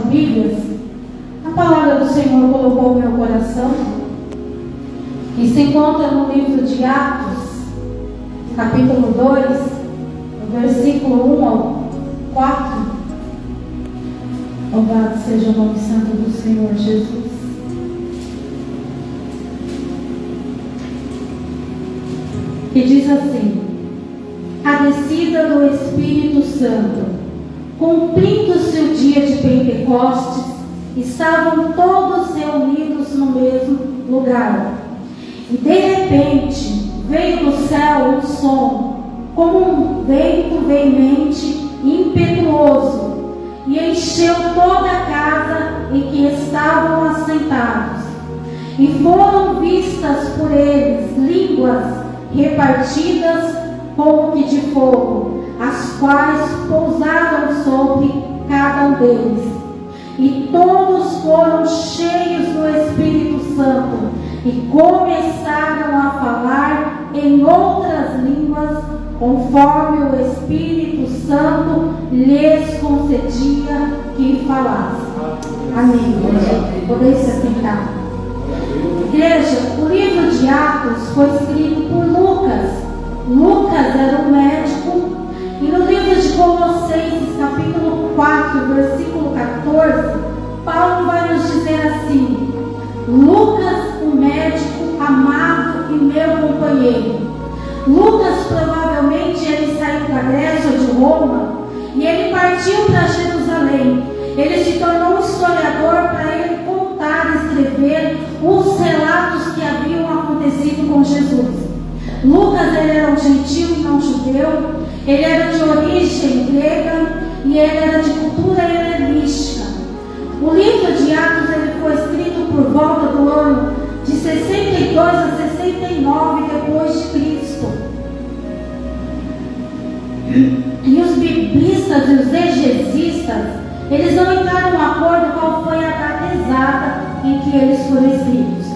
Bíblias, a palavra do Senhor colocou no meu coração, e se encontra no livro de Atos, capítulo 2, no versículo 1 ao 4. Louvado seja o nome santo do Senhor Jesus. Que diz assim: a descida do Espírito Santo. Cumprindo-se o dia de Pentecostes, estavam todos reunidos no mesmo lugar. E de repente veio do céu um som, como um vento veemente e impetuoso, e encheu toda a casa em que estavam assentados. E foram vistas por eles línguas repartidas como que de fogo, as quais pousaram sobre cada um deles. E todos foram cheios do Espírito Santo e começaram a falar em outras línguas, conforme o Espírito Santo lhes concedia que falassem. Amém. Podeis se assentar. Igreja, o livro de Atos foi escrito por Lucas. Lucas era um médico, e no livro de Colossenses, capítulo 4, versículo 14, Paulo vai nos dizer assim: Lucas, o médico amado e meu companheiro. Lucas, provavelmente, ele saiu da Grécia ou de Roma, e ele partiu para Jerusalém. Ele se tornou um historiador para ele contar e escrever os relatos que haviam acontecido com Jesus. Lucas, ele era um gentil e não judeu, ele era de origem grega e ele era de cultura helenística. O livro de Atos ele foi escrito por volta do ano de 62 a 69 depois de Cristo. E os biblistas e os exegesistas, eles não entraram em acordo qual foi a data exata em que eles foram escritos.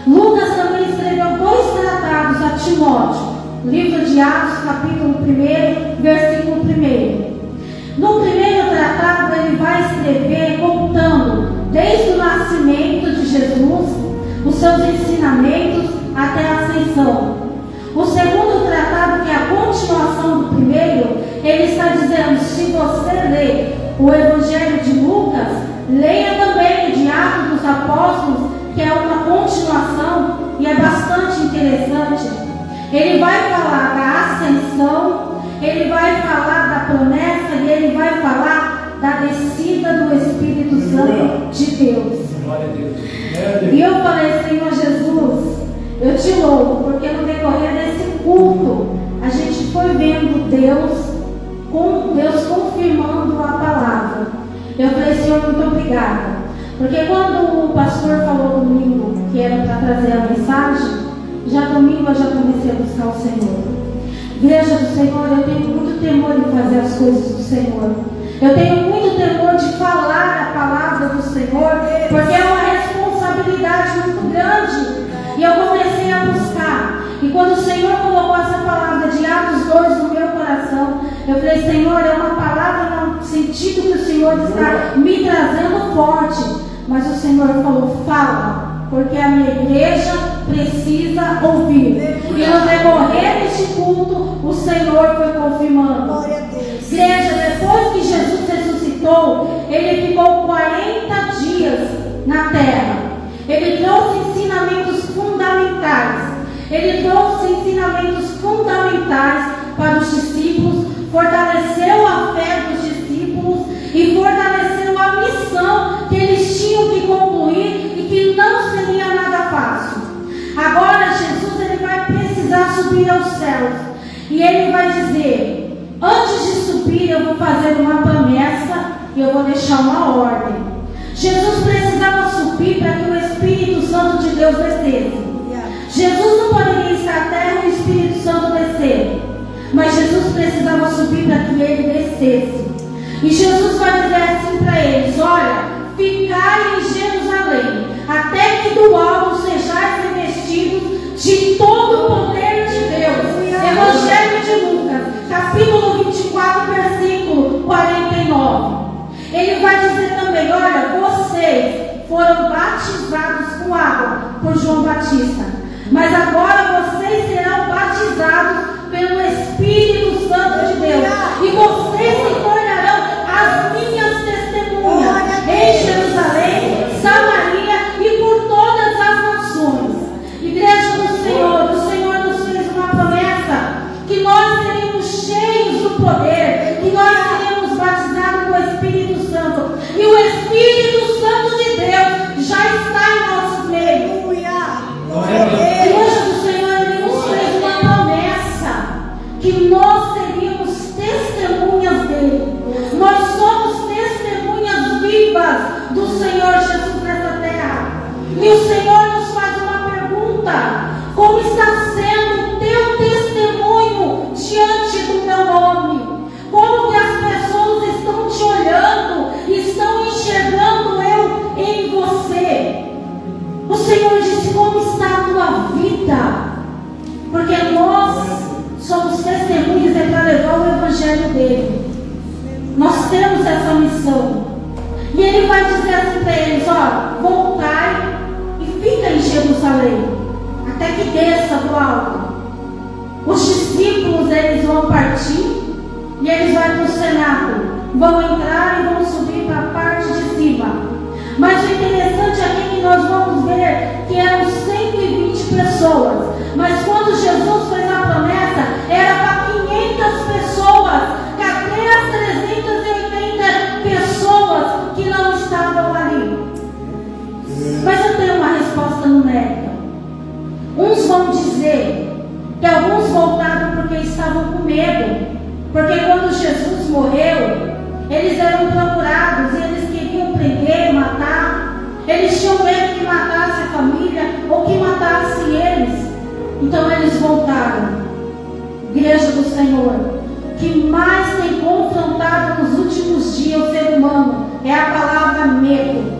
Lucas também escreveu 2 tratados a Timóteo, livro de Atos, capítulo 1, versículo 1. No primeiro tratado, ele vai escrever contando desde o nascimento de Jesus, os seus ensinamentos até a ascensão. O segundo tratado, que é a continuação do primeiro, ele está dizendo: se você ler o Evangelho de Lucas, leia também o de Atos dos Apóstolos, que é uma continuação e é bastante interessante. Ele vai falar da ascensão, ele vai falar da promessa e ele vai falar da descida do Espírito Santo de Deus. E eu falei: Senhor Jesus, eu te louvo, porque no decorrer desse culto a gente foi vendo Deus confirmando a palavra. Eu falei: Senhor, muito obrigada. Porque quando o pastor falou domingo que era para trazer a mensagem, já domingo eu já comecei a buscar o Senhor. Igreja do Senhor, eu tenho muito temor em fazer as coisas do Senhor. Eu tenho muito temor de falar a palavra do Senhor, porque é uma responsabilidade muito grande. E eu comecei a buscar. E quando o Senhor colocou essa palavra de Atos 2 no meu coração, eu falei: Senhor, é uma palavra no sentido que o Senhor está me trazendo forte. Mas o Senhor falou: fala, porque a minha igreja precisa ouvir. E no decorrer deste culto, o Senhor foi confirmando. Igreja, depois que Jesus ressuscitou, ele ficou 40 dias na terra. Ele trouxe ensinamentos fundamentais. Ele trouxe ensinamentos fundamentais para os discípulos, fortaleceu a fé dos discípulos e fortaleceu a missão que eles tinham que concluir e que não seria nada fácil. Agora Jesus ele vai precisar subir aos céus e ele vai dizer: antes de subir eu vou fazer uma promessa e eu vou deixar uma ordem. Jesus precisava subir para que o Espírito Santo de Deus descesse. Jesus não poderia estar à terra e o Espírito Santo descer, mas Jesus precisava subir para que ele descesse. E Jesus vai dizer assim para eles: olha, ficai em Jerusalém, até que do alto sejais revestidos de todo o poder de Deus. Evangelho de Lucas, capítulo 24, versículo 49. Ele vai dizer também: olha, batizados com água por João Batista, mas agora vocês serão batizados pelo Espírito Santo de Deus, e vocês se tornarão as minhas testemunhas em Jerusalém, Samaria e por todas as nações. Igreja do Senhor, o Senhor nos fez uma promessa que nós seremos cheios do poder, que nós seremos batizados com o Espírito Santo, e o Espírito Santo de Deus já está em nossos meios. Igreja do Senhor, Ele nos fez uma promessa que nós seríamos testemunhas dele. Nós somos testemunhas vivas do Senhor Jesus nessa terra. E o Senhor nos faz uma pergunta: como está sendo o teu testemunho diante do meu nome? Como que as pessoas estão te olhando, estão enxergando eu em você? O Senhor disse: como está a tua vida? Porque nós somos testemunhas para levar o Evangelho dele. Nós temos essa missão. E ele vai dizer assim para eles: ó, voltai e fica em Jerusalém, até que desça do alto. Os discípulos, eles vão partir e eles vão para o cenáculo, vão entrar e vão subir para a parte de cima. Mas o interessante aqui é que nós vamos ver que eram 120 pessoas. Mas quando Jesus fez a promessa, era para 500 pessoas. Cadê as 380 pessoas que não estavam ali? Mas eu tenho uma resposta numérica. Uns vão dizer que alguns voltaram porque estavam com medo. Porque quando Jesus morreu, eles eram procurados e eles queriam prender, matar. Eles tinham medo que matasse a família ou que matasse eles. Então eles voltaram. Igreja do Senhor, que mais tem confrontado nos últimos dias o ser humano é a palavra medo.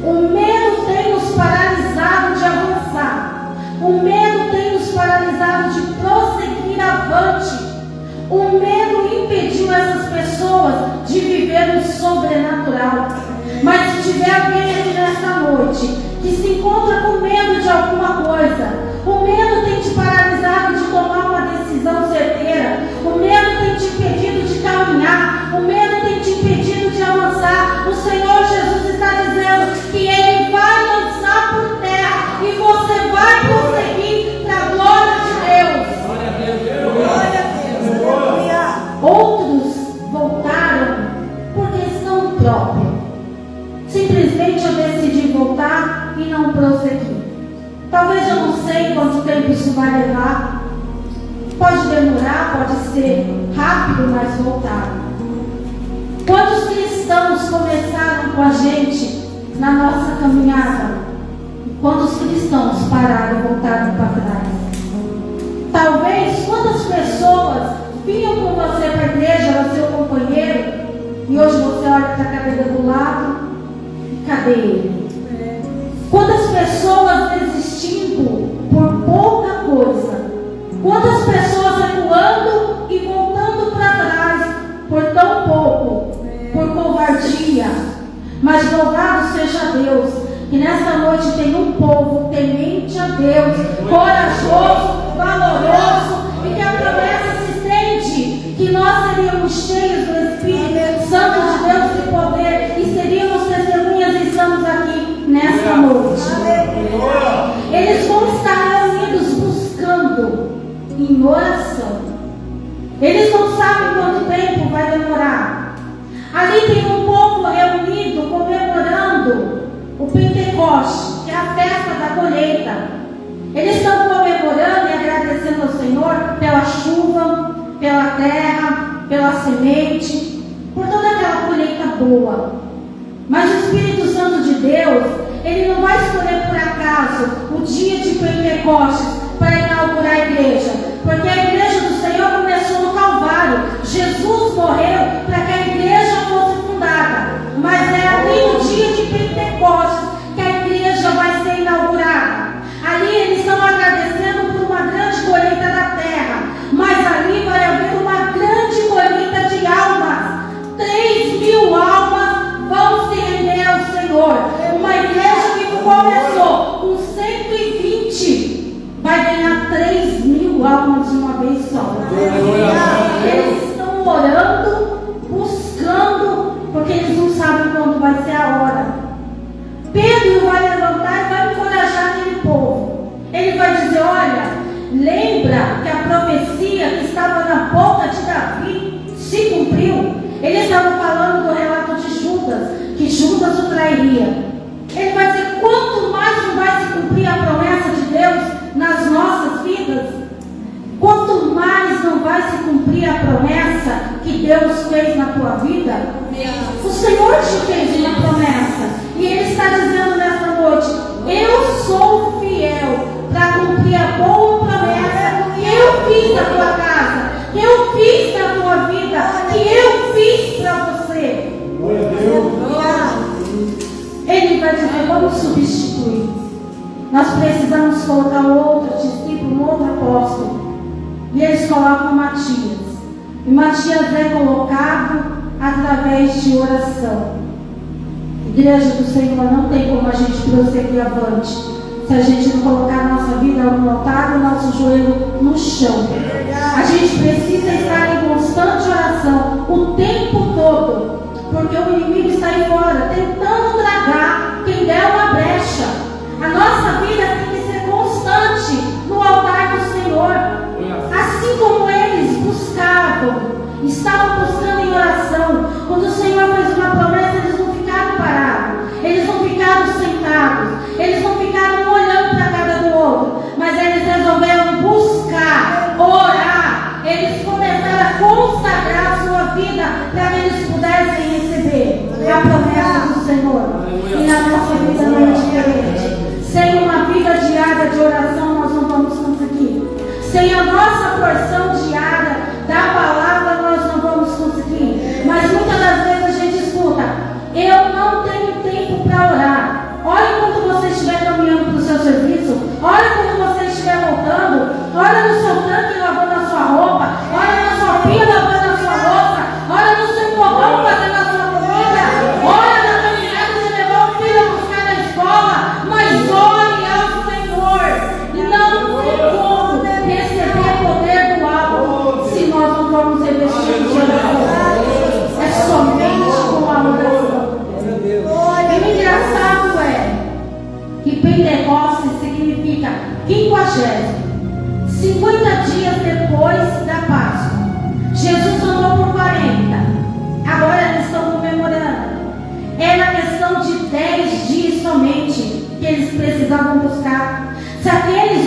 O medo tem nos paralisado de avançar. O medo tem nos paralisado de prosseguir avante. O medo impediu essas pessoas de viver o sobrenatural. Mas se tiver alguém aqui nesta noite que se encontra com medo de alguma coisa, o medo tem te paralisado de tomar uma decisão certeira, o medo tem te impedido de caminhar, o medo tem te impedido de avançar, o Senhor Jesus está dizendo que Ele vai lançar por terra e você vai prosseguir para a glória de Deus. Glória a Deus. Glória a Deus. Outros voltaram por questão própria. Simplesmente eu decidi voltar e não prosseguir. Talvez eu não sei quanto tempo isso vai levar. Pode demorar, pode ser rápido, mas voltar. Quantos cristãos começaram com a gente na nossa caminhada? Quantos cristãos pararam e voltaram para trás? Talvez quantas pessoas vinham com você para a igreja, era seu companheiro, e hoje você olha para a cadeira do lado. Cadê ele? Quantas pessoas desistindo por pouca coisa? Quantas pessoas recuando e voltando para trás por tão pouco? Por covardia. Mas louvado seja Deus, que nesta noite tem um povo temente a Deus, corajoso, valoroso, e que a promessa se estende, que nós seríamos cheios do Espírito Santo de Deus e poder, e seríamos testemunhas e estamos aqui nesta noite. Eles vão estar reunidos buscando em oração. Eles não sabem quanto tempo vai demorar. Ali tem um povo reunido comemorando o Pentecoste, que é a festa da colheita. Eles estão comemorando e agradecendo ao Senhor pela chuva, pela terra, pela semente, por toda aquela colheita boa. Mas o Espírito Santo de Deus, Ele não vai escolher por acaso o dia de Pentecostes para inaugurar a igreja, porque a igreja do Senhor começou no Calvário. Jesus morreu para que a igreja fosse fundada, mas é ali no dia de Pentecostes que a igreja vai ser inaugurada. Ali eles estão agradecendo por uma grande colheita da terra, mas ali vai haver uma grande colheita de almas. 3.000 almas vão se render ao Senhor. Uma igreja que começou lembra que a profecia que estava na boca de Davi se cumpriu. Ele estava falando do relato de Judas, que Judas o trairia. Ele vai dizer: quanto mais não vai se cumprir a promessa de Deus nas nossas vidas? Quanto mais não vai se cumprir a promessa que Deus fez na tua vida? O Senhor te fez uma promessa, e Ele está dizendo nesta noite: eu sou fiel para cumprir a boa promessa que eu fiz na tua casa, que eu fiz na tua vida, que eu fiz para você. Ele vai dizer: vamos substituir. Nós precisamos colocar outro discípulo, outro apóstolo. E eles colocam Matias. E Matias é colocado através de oração. Igreja do Senhor, não tem como a gente prosseguir avante se a gente não colocar a nossa vida no altar e o nosso joelho no chão. A gente precisa estar em constante oração o tempo todo, porque o inimigo está aí fora tentando tragar quem der uma brecha. A nossa vida tem que ser constante no altar do Senhor. Assim como eles estavam buscando em oração. Quando o Senhor fez uma promessa, eles não ficaram parados, eles não ficaram sentados, eles não ficaram olhando para a cara do outro, mas eles resolveram buscar, orar. Eles começaram a consagrar a sua vida para que eles pudessem receber a promessa do Senhor. E na nossa vida não é diferente. Sem uma vida diária de oração, nós não vamos conseguir. Sem a nossa porção diária da palavra, nós não vamos conseguir. Mas muitas das vezes a gente escuta: eu não tenho tempo para orar. Olha quando você estiver caminhando para o seu serviço, olha quando você estiver voltando, olha no seu tanque lavando a sua roupa, olha na sua pia lavando a sua roupa, olha no seu fogão fazendo a sua comida, olha na caminhada de levar o filho a buscar na escola, mas olhe ao Senhor. Não tem como receber poder do alto se nós não formos revestidos de oração. É somente com a oração. E o engraçado é que Pentecostes significa 50, 50 dias depois da Páscoa. Jesus andou por 40, agora eles estão comemorando. Era questão de 10 dias somente que eles precisavam buscar. Se aqueles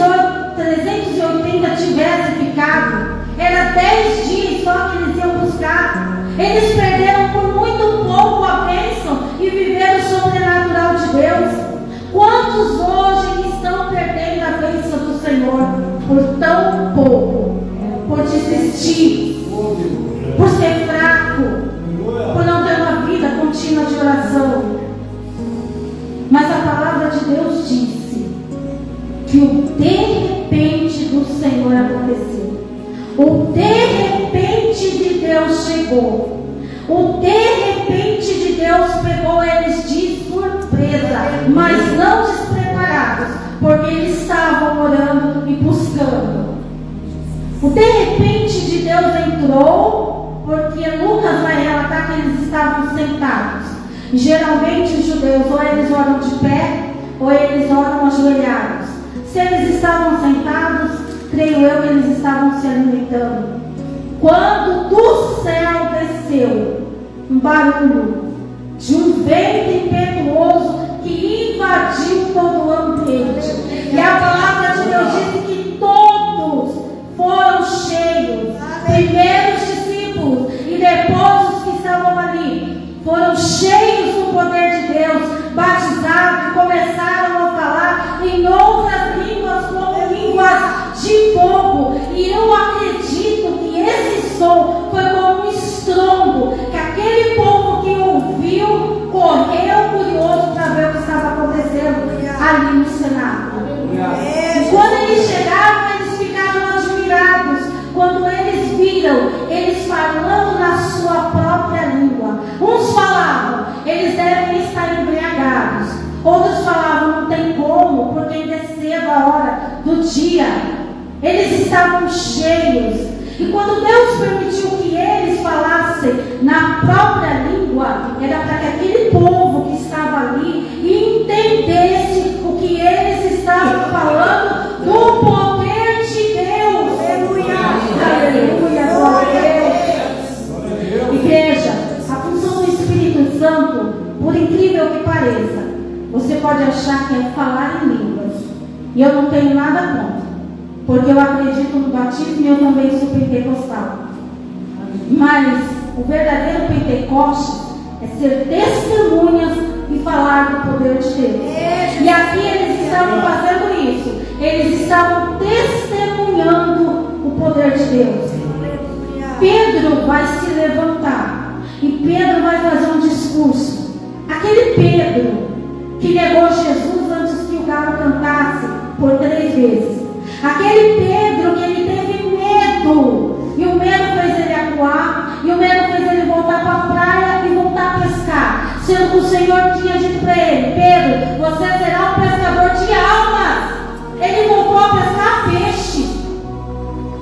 380 tivessem ficado, era 10 dias só que eles iam buscar. Eles perderam por muito pouco a bênção e viveram o sobrenatural de Deus. Quantos hoje estão perdendo a bênção do Senhor por tão pouco? Por desistir, por ser fraco, por não ter uma vida contínua de oração. Mas a palavra de Deus disse que o de repente do Senhor aconteceu. O de repente de Deus chegou. O de repente de Deus pegou eles de surpresa, mas não despreparados, porque eles estavam orando e buscando. O de repente de Deus entrou, porque Lucas vai relatar que eles estavam sentados. Geralmente os judeus ou eles oram de pé ou eles oram ajoelhados. Se eles estavam sentados, creio eu que eles estavam se alimentando. Quando do céu desceu um barulho de um vento impetuoso que invadiu todo o ambiente. E a palavra de Deus diz que todos foram cheios. Primeiro os discípulos e depois os que estavam ali foram cheios do poder de Deus, batizados e começaram a falar em outras línguas como línguas de fogo. E eu acredito que esse som foi como um estrondo, que aquele povo que ouviu correu curioso para ver o que estava acontecendo ali no cenáculo. E quando eles chegaram, eles ficaram admirados quando eles viram eles falando na sua própria língua. Uns falavam: eles devem estar embriagados. Outros falavam: não tem como, porque ainda é cedo a hora do dia. Eles estavam cheios. E quando Deus permitiu que eles falassem na própria língua, era para que aquele povo que estava ali entendesse o que eles estavam falando do poder de pareça, você pode achar que é falar em línguas. E eu não tenho nada contra, porque eu acredito no batismo e eu também sou pentecostal. Mas o verdadeiro Pentecostes é ser testemunhas e falar do poder de Deus. E aqui eles estavam fazendo isso. Eles estavam testemunhando o poder de Deus. Pedro vai se levantar e Pedro vai fazer um discurso. Aquele Pedro que negou Jesus antes que o galo cantasse por 3 vezes. Aquele Pedro que ele teve medo. E o medo fez ele acuar. E o medo fez ele voltar para a praia e voltar a pescar. Sendo que o Senhor tinha dito para ele: Pedro, você será um pescador de almas. Ele voltou a pescar peixe.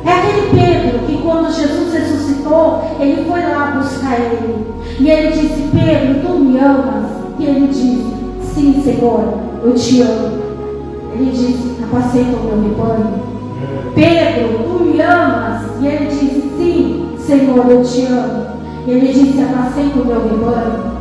É aquele Pedro que quando Jesus ressuscitou, ele foi lá buscar ele. E ele disse: Pedro, tu me amas? E ele disse: sim, Senhor, eu te amo. Ele disse: apacenta o meu rebanho. Pedro, tu me amas? E ele disse: sim, Senhor, eu te amo. E ele disse: apacenta o meu rebanho.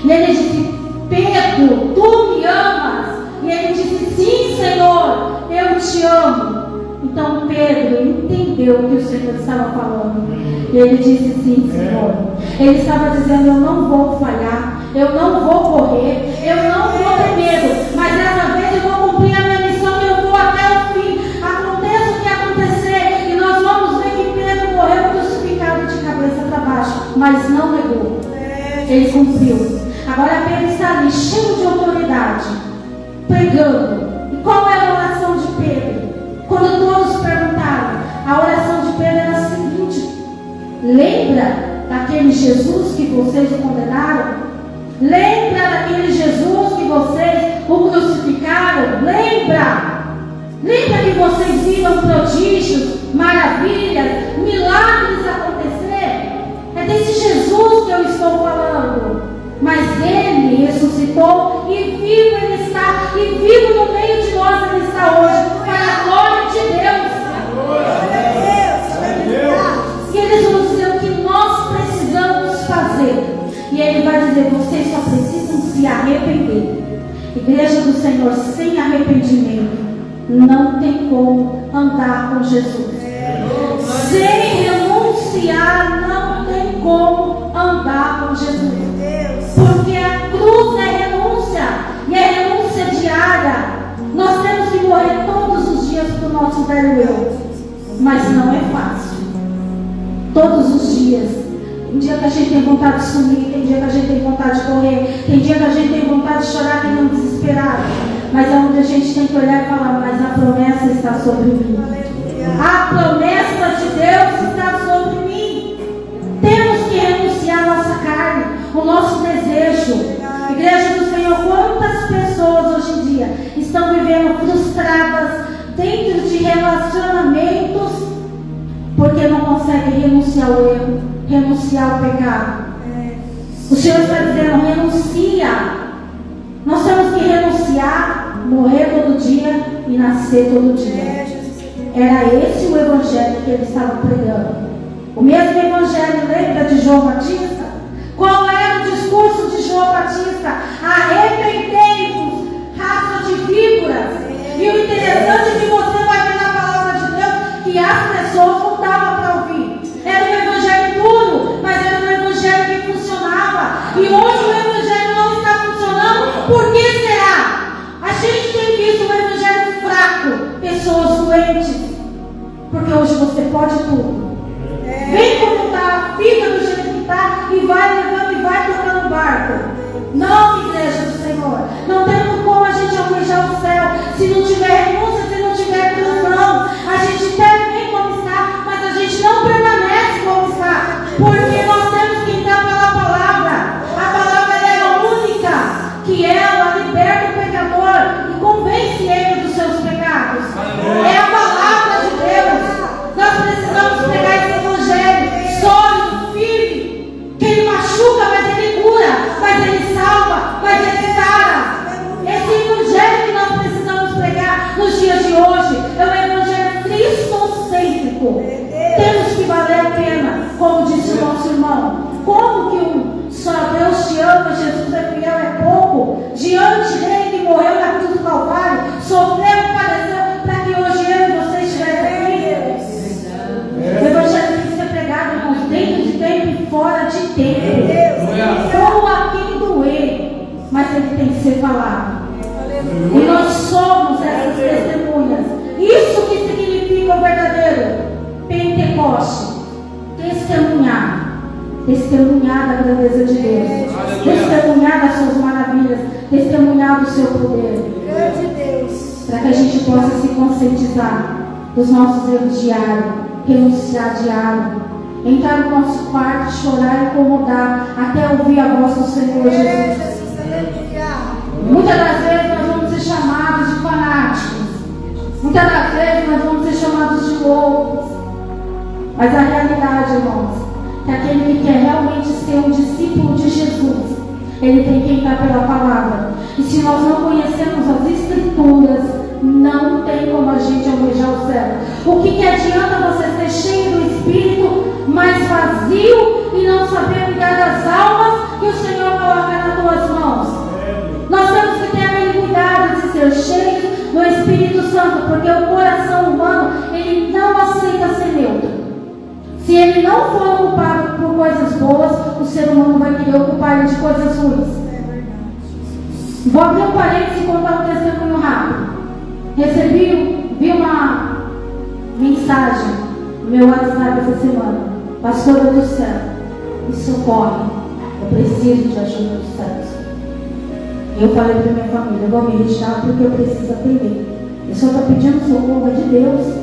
E ele disse: Pedro, tu me amas? E ele disse: sim, Senhor, eu te amo. Então Pedro entendeu o que o Senhor estava falando. E ele disse: sim, Senhor. Ele estava dizendo: eu não vou falhar, eu não vou correr, eu não vou ter medo, mas dessa vez eu vou cumprir a minha missão e eu vou até o fim. Aconteça o que acontecer. E nós vamos ver que Pedro morreu crucificado de cabeça para baixo, mas não negou. Ele cumpriu. Agora Pedro está ali, cheio de autoridade, pregando. E qual é a oração de Pedro? Quando todos perguntaram, a oração de Pedro era a seguinte: lembra daquele Jesus que vocês o condenaram? Lembra daquele Jesus que vocês o crucificaram? Lembra que vocês viram prodígios, maravilhas, milagres acontecer? É desse Jesus que eu estou falando. Mas ele ressuscitou e vivo ele está, e vivo no meio de nós ele está hoje, para a glória de Deus. E eles vão dizer o que nós precisamos fazer. E ele vai dizer: vocês só precisam se arrepender. Igreja do Senhor sem arrependimento não tem como andar com Jesus. Sem renunciar não tem como andar com Jesus. Porque a cruz é renúncia, e é renúncia diária. Nós temos que morrer todos os dias para o nosso velho eu. Mas não é fácil. Todos os dias. Tem dia que a gente tem vontade de sumir, tem dia que a gente tem vontade de correr, tem dia que a gente tem vontade de chorar, tem um desesperado. Mas é onde a gente tem que olhar e falar: mas a promessa está sobre mim. A promessa de Deus está sobre mim. Temos que renunciar a nossa carne, o nosso desejo. Igreja do Senhor, quantas pessoas hoje em dia estão vivendo frustradas dentro de relacionamentos porque não conseguem renunciar ao erro, renunciar ao pecado. O Senhor está dizendo: renuncia. Nós temos que renunciar, morrer todo dia e nascer todo dia. Era esse o evangelho que ele estava pregando. O mesmo evangelho, lembra de João Batista? Qual era o discurso de João Batista? Arrependei-vos, raça de víboras. E o interessante é que você vai ver na palavra de Deus que as pessoas não davam para ouvir. Era um evangelho duro, mas era um evangelho que funcionava. E hoje o evangelho não está funcionando. Por que será? A gente tem visto um evangelho fraco, pessoas doentes. Porque hoje você pode tudo. Vem como está, fica do jeito que está e vai levando e vai tocando o barco. Não, igreja do Senhor. Não temos como a gente almejar o céu se não tiver renúncia, se não tiver cruz, não. A gente até vem como está, mas a gente não permanece como está. Porque nós temos que entrar pela palavra. A palavra é única, que ela liberta o pecador e convence ele dos seus pecados. É a palavra de Deus. Nós precisamos pegar esse evangelho sólido, firme, que ele machuca, mas ele cura, mas ele salva, mas ele sara. Esse evangelho que nós precisamos pregar nos dias de hoje é um evangelho cristocêntrico. Temos que valer a pena, como disse o nosso irmão. Como que só Deus te ama, Jesus é fiel, é pouco? De diante dele que morreu na cruz do Calvário, sofreu e padeceu para que hoje eu e você estivessem aqui. O Evangelho tem que ser pregado, irmãos, dentro de tempo e fora de tempo. Como a quem doer, mas ele tem que ser falado. E nós somos essas testemunhas. Isso que significa o verdadeiro Pentecoste. Testemunhar da grandeza de Deus, testemunhar das suas maravilhas, testemunhar do seu poder, para que a gente possa se conscientizar dos nossos erros diários, renunciar diário, entrar no nosso quarto, chorar e incomodar até ouvir a voz do Senhor Jesus. Muitas das vezes nós vamos ser chamados de fanáticos, muitas das vezes nós vamos ser chamados de loucos, mas a realidade, irmãos, que aquele que quer realmente ser um discípulo de Jesus, ele tem que entrar pela palavra. E se nós não conhecemos as Escrituras, não tem como a gente almejar o céu. O que adianta você ser cheio do Espírito, mas vazio e não saber cuidar das almas que o Senhor coloca nas tuas mãos? Nós temos que ter aquele cuidado de ser cheios do Espírito Santo, porque o coração humano, ele não aceita ser neutro. Se ele não for ocupado por coisas boas, o ser humano vai querer ocupar ele de coisas ruins. Vou abrir um parênteses e contar um testemunho rápido. Vi uma mensagem no meu WhatsApp essa semana. Pastora do céu, me socorre. Eu preciso de ajuda dos céus. Eu falei para minha família, eu vou me registrar porque eu preciso atender. Eu só estou pedindo socorro de Deus.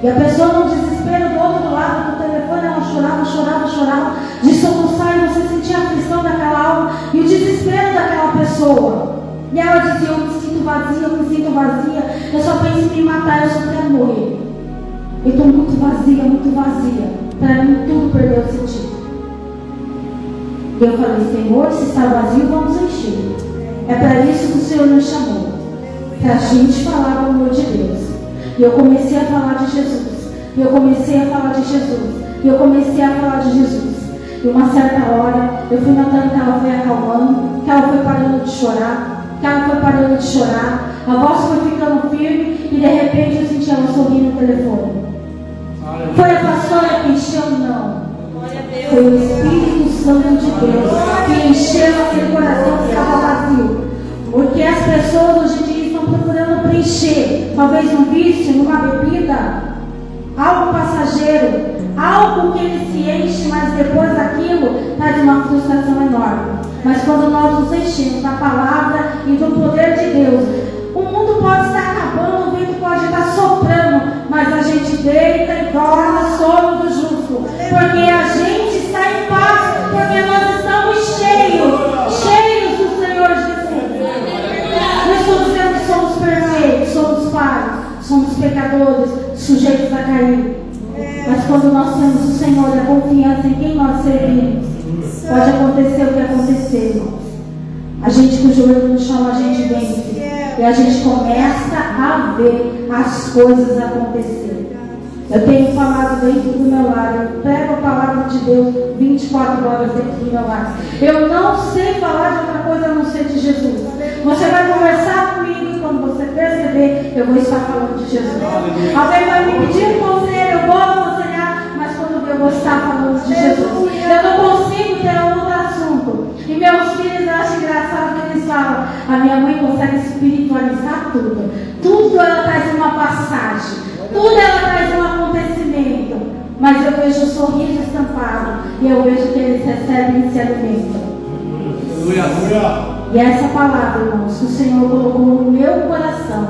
E a pessoa no desespero do outro lado do telefone, ela chorava, de soluçar, e você sentia a aflição daquela alma e o desespero daquela pessoa. E ela dizia, eu me sinto vazia, eu só penso em me matar, eu só quero morrer. Eu estou muito vazia. Para mim tudo perdeu o sentido. E eu falei, Senhor, se está vazio, vamos encher. É para isso que o Senhor nos chamou, para a gente falar o amor de Deus. E eu comecei a falar de Jesus. E uma certa hora, eu fui notando que ela foi acalmando, que ela foi parando de chorar, a voz foi ficando firme, e de repente eu senti ela sorrindo no telefone. Foi a pastora que encheu? Não. Foi o Espírito Santo de Deus que encheu aquele coração que estava vazio. Porque as pessoas hoje em dia estão procurando preencher, talvez um vício, numa bebida, algo passageiro, algo que ele se enche, mas depois daquilo traz uma frustração enorme. Mas quando nós nos enchemos da palavra e do poder de Deus, o mundo pode estar acabando, o vento pode estar soprando, mas a gente deita e dorme sob do justo, porque a gente está em paz, porque nós estamos cheios do Senhor Jesus. Não estamos dizendo que somos perfeitos, somos falhos, somos pecadores, sujeitos a cair. Mas quando nós temos o Senhor e a confiança em quem nós servimos, pode acontecer o que acontecer, irmãos. A gente com o joelho no chão, a gente vence. E a gente começa a ver as coisas acontecer. Eu tenho falado dentro do meu lar, eu prego a palavra de Deus 24 horas dentro do meu lar. Eu não sei falar de outra coisa a não ser de Jesus. Você vai conversar comigo e quando você perceber, eu vou estar falando de Jesus. Alguém vai me pedir um conselho, eu vou aconselhar, mas quando eu vou estar falando de Jesus. Eu não consigo ter outro assunto. E meus filhos acham engraçado que eles falam, a minha mãe consegue espiritualizar tudo. Tudo ela traz uma passagem, tudo ela traz um acontecimento. Mas eu vejo o sorriso estampado e eu vejo que eles recebem esse alimento. E essa palavra, irmãos, que o Senhor colocou no meu coração,